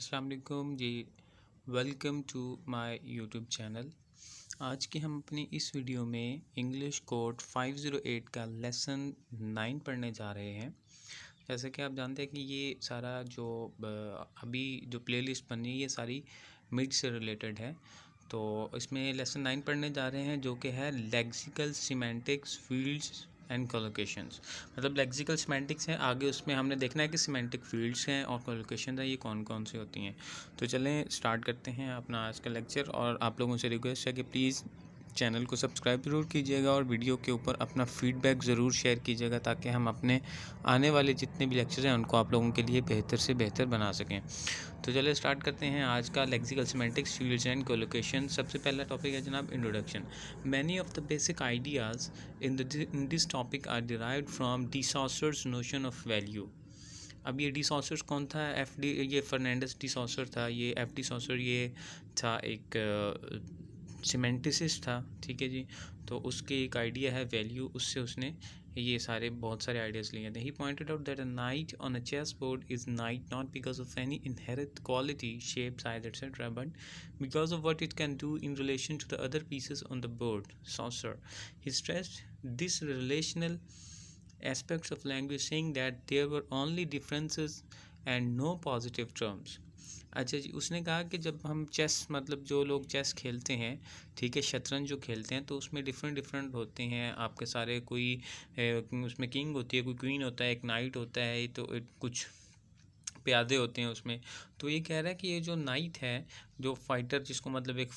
अस्सलाम वालेकुम जी। Welcome to my YouTube channel. आज के हम अपनी इस वीडियो में इंग्लिश कोड 508 का लेसन 9 पढ़ने जा रहे हैं। जैसे कि आप जानते हैं कि ये सारा जो अभी जो प्लेलिस्ट बनी है ये सारी मिड से रिलेटेड है। तो इसमें लेसन 9 पढ़ने जा रहे हैं जो कि है lexical semantics fields and collocations. मतलब लेक्सिकल सिमेंटिक्स है, आगे उसमें हमने देखना है कि सिमेंटिक फील्ड्स हैं और कोलोकेशन है ये कौन कौन सी होती हैं। तो चलें स्टार्ट करते हैं अपना आज का लेक्चर। और आप लोगों से रिक्वेस्ट है कि प्लीज़ चैनल को सब्सक्राइब ज़रूर कीजिएगा और वीडियो के ऊपर अपना फीडबैक ज़रूर शेयर कीजिएगा ताकि हम अपने आने वाले जितने भी लेक्चर हैं उनको आप लोगों के लिए बेहतर से बेहतर बना सकें। तो चलिए स्टार्ट करते हैं आज का lexical semantics fields and collocation. सबसे पहला टॉपिक है जनाब introduction. Many of the basic ideas in this topic are derived from de Saussure's notion of value. अब ये डी सॉसर कौन था? ये फर्नांडिस डी सॉसर था। ये एफ डी सॉसर ये था एक सीमेंटिसिस्ट था, ठीक है जी। तो उसके एक आइडिया है वैल्यू, उससे उसने ये सारे बहुत सारे आइडियाज़ लिए थे। He pointed out that a knight on a chess board is knight not because of any inherent quality shape size etcetera but because of what it can do in relation to the other pieces on the board saucer. He stressed this relational aspects of language, saying that there were only differences and no positive terms. अच्छा जी, उसने कहा कि जब हम chess मतलब जो लोग chess खेलते हैं, ठीक है, शतरंज जो खेलते हैं तो उसमें डिफरेंट होते हैं आपके सारे। कोई उसमें किंग होती है, कोई क्वीन होता है, एक नाइट होता है, तो कुछ प्यादे होते हैं उसमें। तो ये कह रहा है कि ये जो नाइट है, जो फाइटर जिसको मतलब एक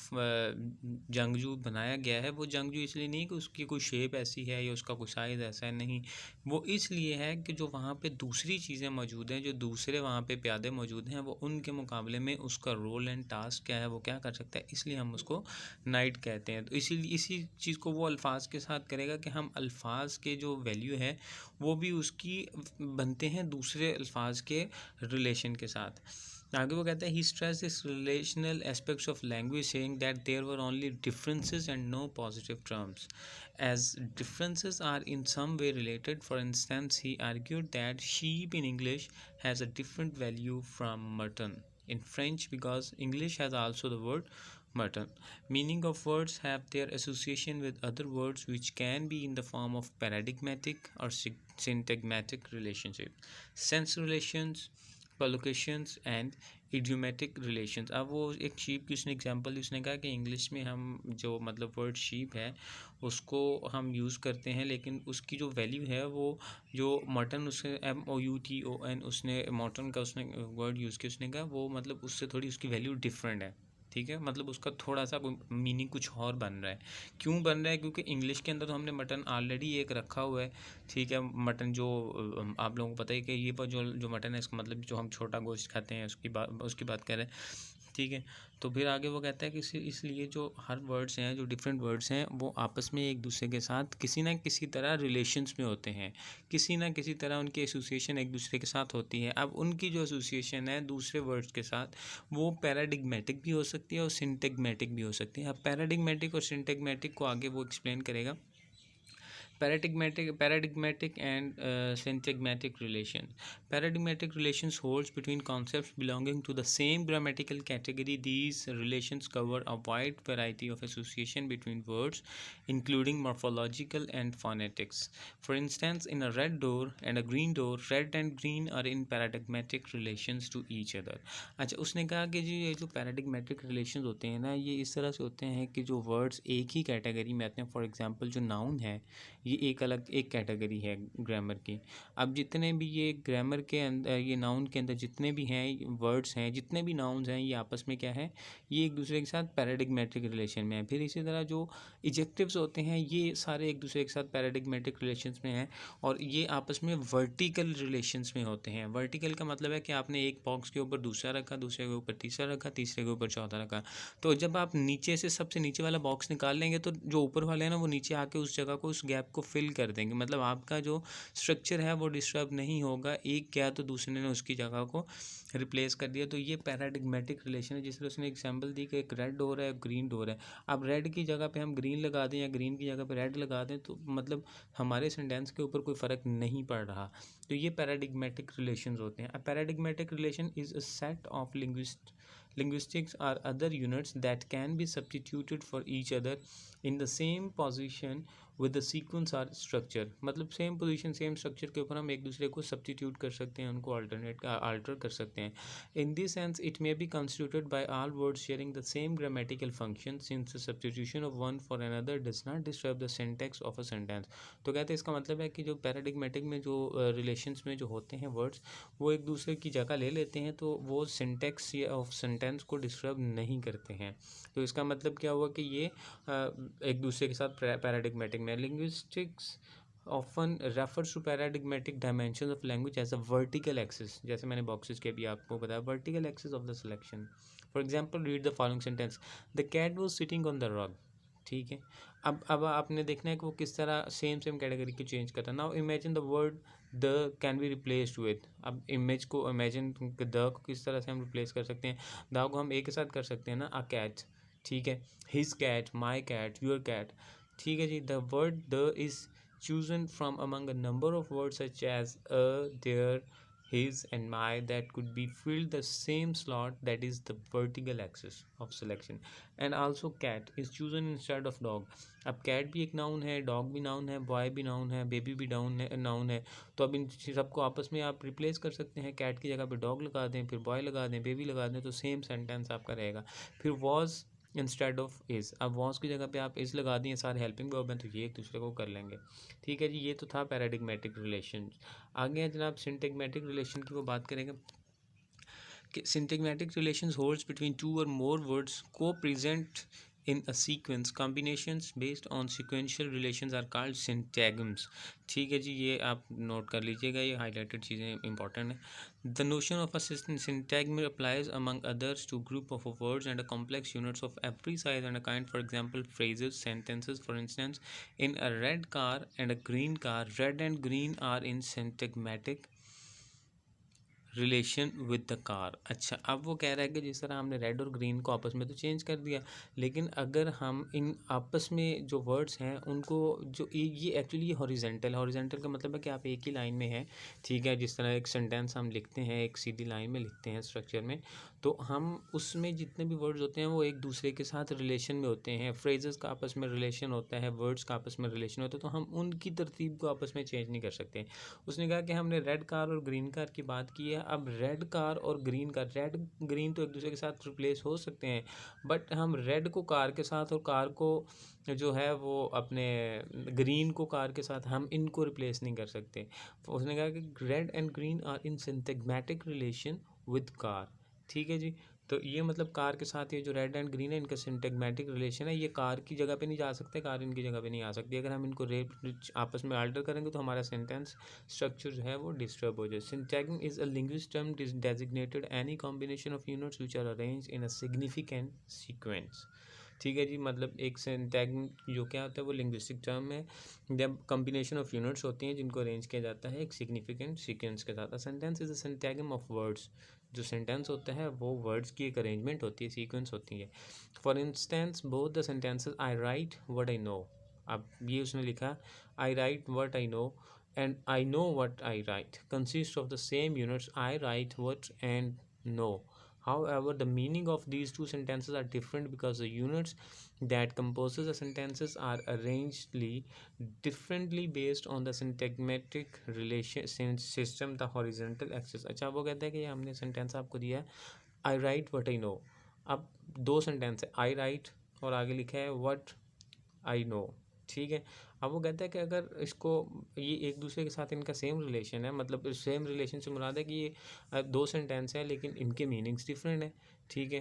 जंगजू बनाया गया है, वो जंगजू इसलिए नहीं कि उसकी कोई शेप ऐसी है या उसका कोई साइज़ ऐसा है, नहीं। वो इसलिए है कि जो वहाँ पे दूसरी चीज़ें मौजूद हैं, जो दूसरे वहाँ पे प्यादे मौजूद हैं, वो उनके मुकाबले में उसका रोल एंड टास्क क्या है, वो क्या कर सकता है, इसलिए हम उसको नाइट कहते हैं। तो इसीलिए इसी चीज़ को वो अल्फाज के साथ करेगा कि हम अल्फाज के जो वैल्यू है वो भी उसकी बनते हैं दूसरे अल्फाज के रिलेशन के साथ। आगे वो कहता है he stress this relational aspects of language saying that there were only differences and no positive terms as differences are in some way related. For instance, he argued that sheep in English has a different value from mutton in French because English has also the word mutton. Meaning of words have their association with other words which can be in the form of paradigmatic or syntagmatic relationship, sense relations, collocations and idiomatic relations. अब वो एक sheep की उसने example दी। उसने कहा कि English में हम जो मतलब वर्ड शीप है उसको हम यूज़ करते हैं, लेकिन उसकी जो वैल्यू है वो जो मटन, उससे MOUTON उसने मटन का उसने वर्ड यूज़ किया। उसने कहा वो मतलब उससे थोड़ी उसकी वैल्यू डिफरेंट है, ठीक है, मतलब उसका थोड़ा सा मीनिंग कुछ और बन रहा है। क्यों बन रहा है? क्योंकि इंग्लिश के अंदर तो हमने मटन ऑलरेडी एक रखा हुआ है, ठीक है। मटन जो आप लोगों को पता है कि ये पर जो मटन है इसका मतलब जो हम छोटा गोश्त खाते हैं उसकी बात कर रहे हैं, ठीक है। तो फिर आगे वो कहता है कि इसलिए जो हर वर्ड्स हैं, जो डिफरेंट वर्ड्स हैं, वो आपस में एक दूसरे के साथ किसी ना किसी तरह रिलेशंस में होते हैं, किसी ना किसी तरह उनकी एसोसिएशन एक दूसरे के साथ होती है। अब उनकी जो एसोसिएशन है दूसरे वर्ड्स के साथ वो पैराडिग्मेटिक भी हो सकती है और सिंटेगमेटिक भी हो सकती है। अब पैराडिग्मेटिक और सिंटेगमेटिक को आगे वो एक्सप्लेन करेगा। Paradigmatic and syntagmatic relations. Paradigmatic relations holds between concepts belonging to the same grammatical category. These relations cover a wide variety of association between words, including morphological and phonetics. For instance, in a red door and a green door, red and green are in paradigmatic relations to each other. अच्छा, उसने कहा कि जी ये जो पैराडिग्मेटिक relations होते हैं ना, ये इस तरह से होते हैं कि जो वर्ड्स एक ही कैटेगरी में आते हैं। फॉर एग्जांपल जो नाउन है ये एक अलग एक कैटेगरी है ग्रामर की। अब जितने भी ये ग्रामर के अंदर, ये नाउन के अंदर जितने भी हैं वर्ड्स हैं, जितने भी नाउन्स हैं, ये आपस में क्या है, ये एक दूसरे के साथ पैराडिग्मेटिक रिलेशन में है। फिर इसी तरह जो एडजेक्टिव्स होते हैं ये सारे एक दूसरे के साथ पैराडिग्मेटिक रिलेशंस में हैं और ये आपस में वर्टिकल रिलेशंस में होते हैं। वर्टिकल का मतलब है कि आपने एक बॉक्स के ऊपर दूसरा रखा, दूसरे के ऊपर तीसरा रखा, तीसरे के ऊपर चौथा रखा। तो जब आप नीचे से सबसे नीचे वाला बॉक्स निकाल लेंगे तो जो ऊपर वाले हैं ना वो नीचे आके उस जगह को, उस गैप को फिल कर देंगे। मतलब आपका जो स्ट्रक्चर है वो डिस्टर्ब नहीं होगा, एक क्या तो दूसरे ने उसकी जगह को रिप्लेस कर दिया। तो ये पैराडिग्मेटिक रिलेशन है। जिसमें उसने एग्जांपल दी कि एक रेड डोर है, ग्रीन डोर है। अब रेड की जगह पे हम ग्रीन लगा दें या ग्रीन की जगह पे रेड लगा दें तो मतलब हमारे सेंटेंस के ऊपर कोई फ़र्क नहीं पड़ रहा। तो ये पैराडिग्मेटिक रिलेशंस होते हैं. A paradigmatic relation is a set of linguistics or other units that can be substituted for each other in the same position with the sequence or structure. मतलब सेम पोजीशन सेम स्ट्रक्चर के ऊपर हम एक दूसरे को substitute कर सकते हैं, उनको अल्टर कर सकते हैं. In this sense it may be constituted by all words sharing the same grammatical function since the substitution of one for another does not disturb the syntax of a sentence. तो कहते हैं इसका मतलब है कि जो पैराडिग्मेटिक में जो रिलेशंस में जो होते हैं वर्ड्स वो एक दूसरे की जगह ले लेते हैं, तो वो सिंटेक्स या ऑफ सेंटेंस को डिस्टर्ब नहीं करते हैं. तो इसका मतलब क्या हुआ कि ये एक दूसरे के साथ पैराडिग्मेटिक में. Linguistics often refers to paradigmatic dimension of language as a vertical axis. जैसे मैंने बॉक्सेस के भी आपको बताया, vertical axis of the selection. For example read the following sentence. The cat was sitting on the rock. ठीक है, अब आपने देखना है कि वो किस तरह सेम कैटेगरी को चेंज करता है. Now imagine the word the can be replaced with. अब इमेज को इमेजिन द को किस तरह से हम रिप्लेस कर सकते हैं. द को हम ए के साथ कर सकते हैं ना, अ कैट. ठीक है, his cat, my cat, your cat. ठीक है जी. The word the is chosen from among a number of words such as a, their, his and my that could be filled the same slot, that is the vertical axis of selection. And also cat is chosen instead of dog. अब cat भी एक noun है, dog भी noun है, boy भी noun है, baby भी noun है. तो अब इन सबको आपस में आप रिप्लेस कर सकते हैं. कैट की जगह पे डॉग लगा दें, फिर बॉय लगा दें, बेबी लगा दें, तो सेम सेंटेंस आपका रहेगा. फिर वॉज इंस्टेड ऑफ इज़. अब वॉज की जगह पे आप इज़ लगा दिए, सारे हेल्पिंग वर्ब हैं, तो ये एक दूसरे को कर लेंगे. ठीक है जी, ये तो था पैराडिग्मेटिक रिलेशन. आगे हैं जनाब सिंटैग्मेटिक रिलेशन की, वो बात करेंगे कि syntagmatic relations holds between two or more words co-present in a sequence. Combinations based on sequential relations are called syntagms. ठीक है जी, ये आप नोट कर लीजिएगा, ये हाईलाइटेड चीज़ें इंपॉर्टेंट है. The notion of a syntagm applies among others to group of words and a complex units of every size and a kind. For example, phrases, sentences. For instance, in a red car and a green car, red and green are in syntagmatic relation with the car. अच्छा, अब वो कह रहा है कि जिस तरह हमने रेड और ग्रीन को आपस में तो चेंज कर दिया, लेकिन अगर हम इन आपस में जो वर्ड्स हैं उनको जो ये एक्चुअली हॉरिजेंटल का मतलब है कि आप एक ही लाइन में हैं. ठीक है, जिस तरह एक सेंटेंस हम लिखते हैं एक सीधी लाइन में लिखते हैं स्ट्रक्चर में, तो हम उसमें जितने भी वर्ड्स होते हैं वो एक दूसरे के साथ रिलेशन में होते हैं. फ्रेजेस का आपस में रिलेशन होता है, वर्ड्स का आपस में रिलेशन होता है, तो हम उनकी तरतीब को आपस में चेंज नहीं कर सकते. उसने कहा कि हमने रेड कार और ग्रीन कार की बात की है. अब रेड कार और ग्रीन कार, रेड ग्रीन तो एक दूसरे के साथ रिप्लेस हो सकते हैं, बट हम रेड को कार के साथ और कार को जो है वो अपने ग्रीन को कार के साथ हम इनको रिप्लेस नहीं कर सकते. उसने कहा कि red and green are in syntagmatic relation with car. ठीक है जी, तो ये मतलब कार के साथ ये जो रेड एंड ग्रीन है इनका सिंटैग्मेटिक रिलेशन है. ये कार की जगह पे नहीं जा सकते, कार इनकी जगह पे नहीं आ सकती. अगर हम इनको आपस में अल्टर करेंगे तो हमारा सेंटेंस स्ट्रक्चर जो है वो डिस्टर्ब हो जाए. Syntagm is a linguistic term designated any combination of units which are arranged in a significant sequence. ठीक है जी, मतलब एक सिंटैग्म जो क्या होता है वो लिंग्विस्टिक टर्म है जब कॉम्बिनेशन ऑफ यूनिट्स होती हैं जिनको अरेंज किया जाता है एक सिग्निफिकेंट सीक्वेंस के साथ. A sentence is a syntagm of words. जो सेंटेंस होता है वो वर्ड्स की एक अरेंजमेंट होती है, सीक्वेंस होती है. For instance both the sentences I write what I know. अब ये उसने लिखा I write what I know and I know what I write consists of the same units I write what and know. However, the meaning of these two sentences are different because the units that composes the sentences are arranged differently based on the syntagmatic relation system, the horizontal axis. अच्छा, वो कहता है कि हमने sentence आपको दिया है आई right what I know. अब दो सेंटेंस है, आई राइट और आगे लिखा है वट आई नो. ठीक है, अब वो कहता है कि अगर इसको ये एक दूसरे के साथ इनका सेम रिलेशन है, मतलब सेम रिलेशन से मुराद है कि ये दो सेंटेंस हैं लेकिन इनके मीनिंग्स डिफरेंट हैं. ठीक है,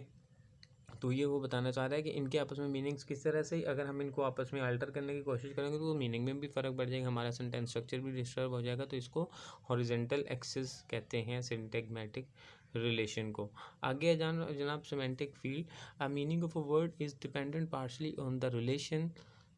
तो ये वो बताना चाह रहा है कि इनके आपस में मीनिंग्स किस तरह से अगर हम इनको आपस में अल्टर करने की कोशिश करेंगे तो मीनिंग में भी फ़र्क पड़ जाएगा, हमारा सेंटेंस स्ट्रक्चर भी डिस्टर्ब हो जाएगा. तो इसको हॉरिजेंटल एक्सिस कहते हैं सिंटैग्मेटिक रिलेशन को. आगे जनाब semantic field. A meaning of a word is dependent partially on the relation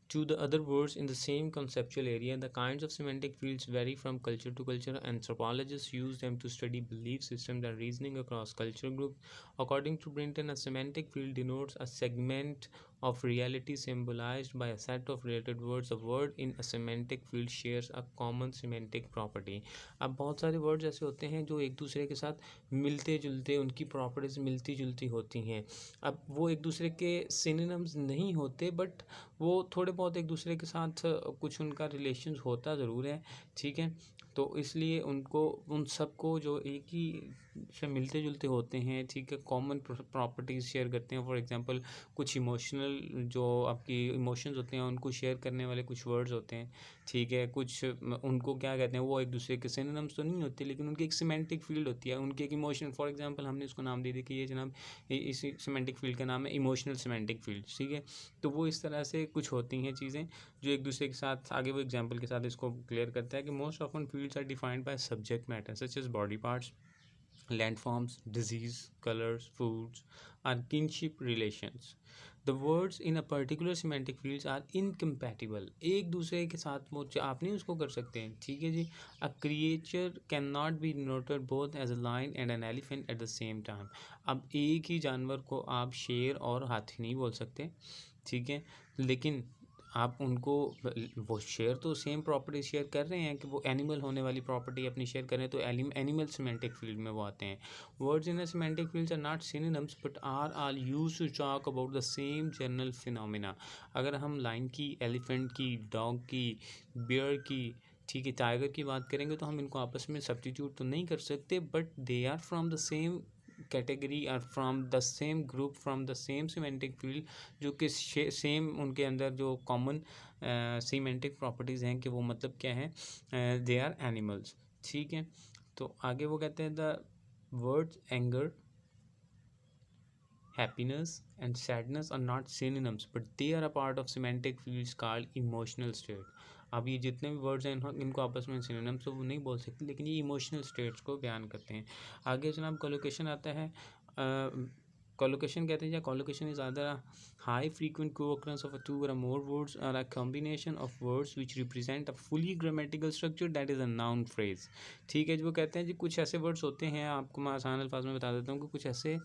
to the other words in the same conceptual area. The kinds of semantic fields vary from culture to culture. Anthropologists use them to study belief systems and reasoning across cultural groups. According to Brinton, a semantic field denotes a segment of reality symbolized by a set of related words. A word in a semantic field shares a common semantic property. अब बहुत सारे words ऐसे होते हैं जो एक दूसरे के साथ मिलते जुलते, उनकी प्रॉपर्टीज मिलती जुलती होती हैं। अब वो एक दूसरे के सिनोनिम्स नहीं होते, बट वो थोड़े बहुत एक दूसरे के साथ कुछ उनका रिलेशन होता ज़रूर है, ठीक है। तो इसलिए उनको, उन सबको जो एक ही से मिलते जुलते होते हैं, ठीक है, कॉमन प्रॉपर्टीज़ शेयर करते हैं। फॉर एग्जांपल कुछ इमोशनल जो आपकी इमोशंस होते हैं उनको शेयर करने वाले कुछ वर्ड्स होते हैं, ठीक है। कुछ उनको क्या कहते हैं, वो एक दूसरे के सिनोनिम्स तो नहीं होते, लेकिन उनकी एक सिमेंटिक फील्ड होती है, उनकी एक इमोशन। फॉर एग्जांपल हमने इसको नाम दे दिया कि ये जनाब इस सिमेंटिक फील्ड का नाम है इमोशनल सिमेंटिक फील्ड, ठीक है। तो वो इस तरह से कुछ होती हैं चीज़ें जो एक दूसरे के साथ, आगे वो एग्जांपल के साथ इसको क्लियर करता है कि most often fields are defined by subject matter such as body parts, landforms, disease, colors, foods, are kinship relations. The words in a particular semantic fields are incompatible. एक दूसरे के साथ वो आप नहीं उसको कर सकते हैं, ठीक है जी। A creature cannot be denoted both as a lion and an elephant at the same time. अब एक ही जानवर को आप शेर और हाथी नहीं बोल सकते, ठीक है, लेकिन आप उनको, वो शेयर तो सेम प्रॉपर्टी शेयर कर रहे हैं कि वो एनिमल होने वाली प्रॉपर्टी अपनी शेयर करें, तो एनिमल सिमेंटिक फील्ड में वो आते हैं। Words in semantic fields are not synonyms but are all used to talk about the same general phenomena. अगर हम लाइन की, एलिफेंट की, डॉग की, बियर की, ठीक है, टाइगर की बात करेंगे तो हम इनको आपस में सब्स्टिट्यूट तो नहीं कर सकते, but they are from the same category और from the same group, from the same semantic field, जो कि सेम उनके अंदर जो कॉमन सीमेंटिक प्रॉपर्टीज़ हैं कि वो मतलब क्या है, दे आर एनिमल्स, ठीक है। तो आगे वो कहते हैं the words anger, happiness and sadness are not synonyms but they are a part of semantic fields called emotional state. अब ये जितने भी वर्ड्स हैं इनको आपस में सिनोनिम्स तो वो नहीं बोल सकते, लेकिन ये इमोशनल स्टेट्स को बयान करते हैं। आगे जनाब कोलोकेशन आता है। कोलोकेशन कहते हैं या collocation is other high frequent co-occurrence of a two or more words or a combination of words which represent a fully grammatical structure that is a noun phrase. ठीक है, जो कहते हैं जी कुछ ऐसे वर्ड्स होते हैं, आपको मैं आसान अल्फाज में बता देता हूँ कि कुछ ऐसे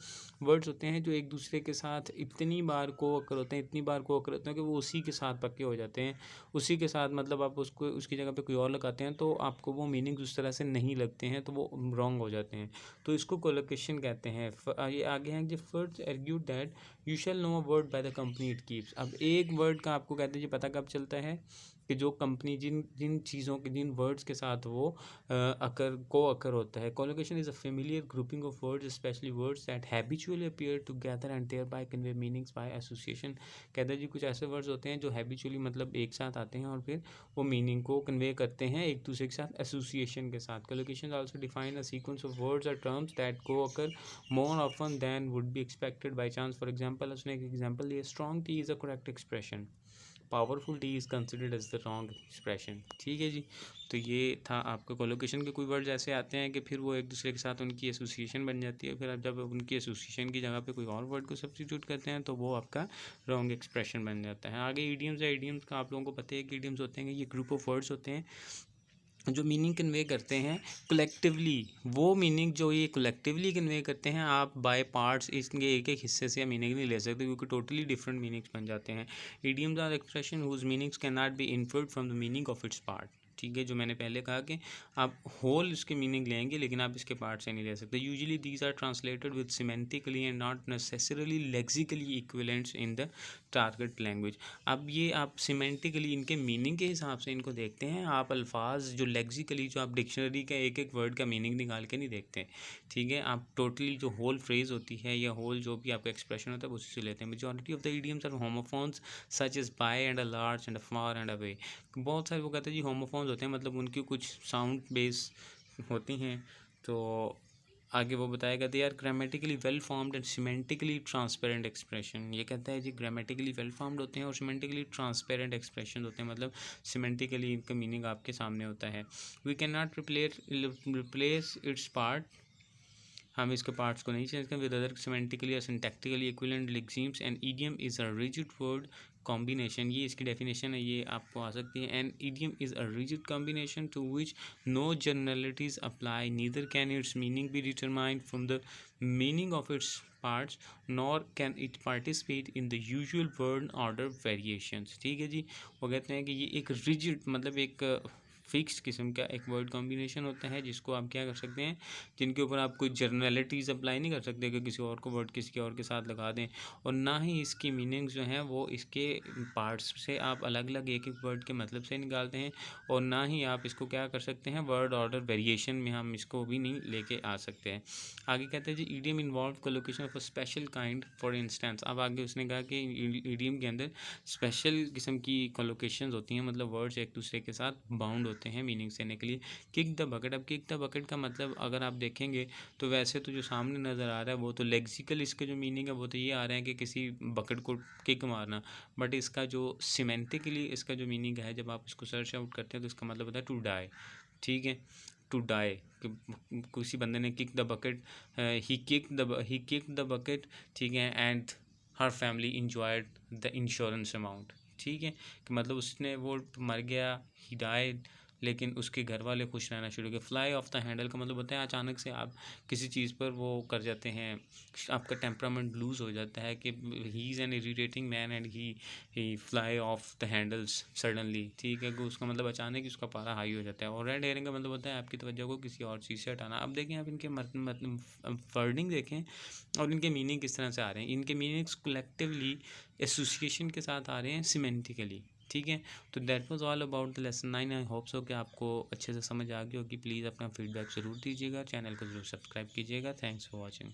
वर्ड्स होते हैं जो एक दूसरे के साथ इतनी बार को-occur होते हैं, इतनी बार को-occur होते हैं कि वो उसी के साथ पक्के हो जाते हैं, उसी के साथ, मतलब आप उसको उसकी जगह पे कोई और लगाते हैं तो आपको वो मीनिंग्स उस तरह से नहीं लगते हैं, तो वो रॉन्ग हो जाते हैं, तो इसको कोलोकेशन कहते हैं। ये आगे हैं कि Firth argue that you shall know a word by the company it keeps. अब एक वर्ड का आपको कहते हैं जी पता कब चलता है कि जो कंपनी जिन जिन चीज़ों के, जिन वर्ड्स के साथ वो अकर होता है। Collocation is a familiar grouping of words especially words that habitually appear together and thereby convey meanings by association. कहते हैं जी कुछ ऐसे वर्ड्स होते हैं जो हैबिचुअली मतलब एक साथ आते हैं और फिर वो मीनिंग को कन्वे करते हैं एक दूसरे के साथ एसोसिएशन के साथ। Collocation also define a sequence of words और terms that co-occur more often than would be expected by chance. For example उसने एक एग्जाम्पल दिया, strong tea is a correct expression, powerful tea is considered as the wrong expression, ठीक है जी। तो ये था आपका कोलोकेशन के कोई वर्ड्स ऐसे आते हैं कि फिर वो एक दूसरे के साथ उनकी एसोसिएशन बन जाती है, फिर आप जब उनकी एसोसिएशन की जगह पे कोई और वर्ड को सब्स्टिट्यूट करते हैं तो वो आपका रॉन्ग एक्सप्रेशन बन जाता है। आगे ईडियम्स है, ईडियम्स का आप लोगों को पता है कि ईडियम्स होते हैं, ये ग्रुप ऑफ वर्ड्स होते हैं जो मीनिंग कन्वे करते हैं कलेक्टिवली। वो मीनिंग जो ये कलेक्टिवली कन्वे करते हैं, आप बाय पार्ट्स इसके एक एक हिस्से से मीनिंग नहीं ले सकते क्योंकि टोटली डिफरेंट मीनिंग्स बन जाते हैं। Idioms are expression whose meanings can not be inferred from the meaning of its part, ठीक है। जो मैंने पहले कहा कि आप होल इसके मीनिंग लेंगे लेकिन आप इसके पार्ट से नहीं ले सकते। Usually these are translated with semantically and not necessarily lexically equivalents in the target language. अब ये आप सिमेंटिकली इनके मीनिंग के हिसाब से इनको देखते हैं, आप अल्फाज जो लेक्सिकली जो आप डिक्शनरी का एक एक वर्ड का मीनिंग निकाल के नहीं देखते, ठीक है। आप टोटली जो होल फ्रेज होती है या होल जो भी आपका एक्सप्रेशन होता है उसी से लेते हैं। Majority of the idioms are homophones such as by and a large and a far and away. बहुत सारे वो कहते हैं जी होमोफोन्स होते हैं, मतलब उनकी कुछ साउंड बेस होती हैं। तो आगे वो बताएगा they are grammatically well formed and semantically transparent expression. ये कहता है जी ग्रामेटिकली वेल फॉर्म्ड होते हैं और सिमेंटिकली ट्रांसपेरेंट एक्सप्रेशन होते हैं, मतलब सिमेंटिकली इनका मीनिंग आपके सामने होता है। We can not replace its part हम इसके पार्ट्स को नहीं चेंज करें। विद अदर सिमेंटिकली और syntactically equivalent lexemes and idiom is a rigid word combination, ये इसकी डेफिनेशन है, ये आपको आ सकती है। And idiom is a rigid combination to which no generalities apply, neither can its meaning be determined from the meaning of its parts, nor can it participate in the usual word order variations. ठीक है जी, वो कहते हैं कि ये एक rigid मतलब एक फिक्स किस्म का एक वर्ड कॉम्बिनेशन होता है जिसको आप क्या कर सकते हैं, जिनके ऊपर आप कोई जर्नलिटीज़ अप्लाई नहीं कर सकते कि किसी और को वर्ड किसी और के साथ लगा दें, और ना ही इसकी मीनिंग्स जो हैं वो इसके पार्ट्स से आप अलग अलग एक एक वर्ड के मतलब से निकालते हैं, और ना ही आप इसको क्या कर सकते हैं वर्ड ऑर्डर वेरिएशन में हम इसको भी नहीं लेके आ सकते हैं। आगे कहते हैं जी idiom involve collocation of a special kind, for instance. अब आगे उसने कहा कि ईडियम के अंदर स्पेशल किस्म की कोलोकेशंस होती हैं, मतलब वर्ड्स एक दूसरे के साथ बाउंड होते हैं मीनिंग्स देने के लिए। किक द बकेट, अब किक द बकेट का मतलब अगर आप देखेंगे तो वैसे तो जो सामने नज़र आ रहा है वो तो लेक्सिकल इसके जो मीनिंग है वो तो ये आ रहा है कि किसी बकेट को किक मारना, बट इसका जो सिमेंटिकली इसका जो मीनिंग है जब आप इसको सर्च आउट करते हैं तो इसका मतलब होता है टू डाई। ठीक है, टू डाई, किसी बंदे ने kick the bucket, he kick the bucket, ठीक है, and her family enjoyed the insurance amount. ठीक है, कि मतलब उसने वो मर गया, ही डाइड, लेकिन उसके घर वाले खुश रहना शुरू किए। फ्लाई ऑफ द हैंडल का मतलब होता है अचानक से आप किसी चीज़ पर वो कर जाते हैं, आपका टेम्परामेंट लूज हो जाता है कि he is an irritating man and he fly of the handles suddenly. ठीक है, कि उसका मतलब अचानक ही उसका पारा हाई हो जाता है। और रेड हेयरिंग का मतलब होता है आपकी तवज्जो को किसी और चीज़ से हटाना। अब देखें आप इनके वर्डिंग देखें और इनके मीनिंग किस तरह से आ रहे हैं। इनके मीनिंग्स कलेक्टिवली एसोसिएशन के साथ आ रहे हैं सिमेंटिकली। ठीक है, तो that was all about the lesson 9। I hope so कि आपको अच्छे से समझ आ गई होगी। प्लीज़ अपना फीडबैक ज़रूर दीजिएगा, चैनल को ज़रूर सब्सक्राइब कीजिएगा। Thanks for watching.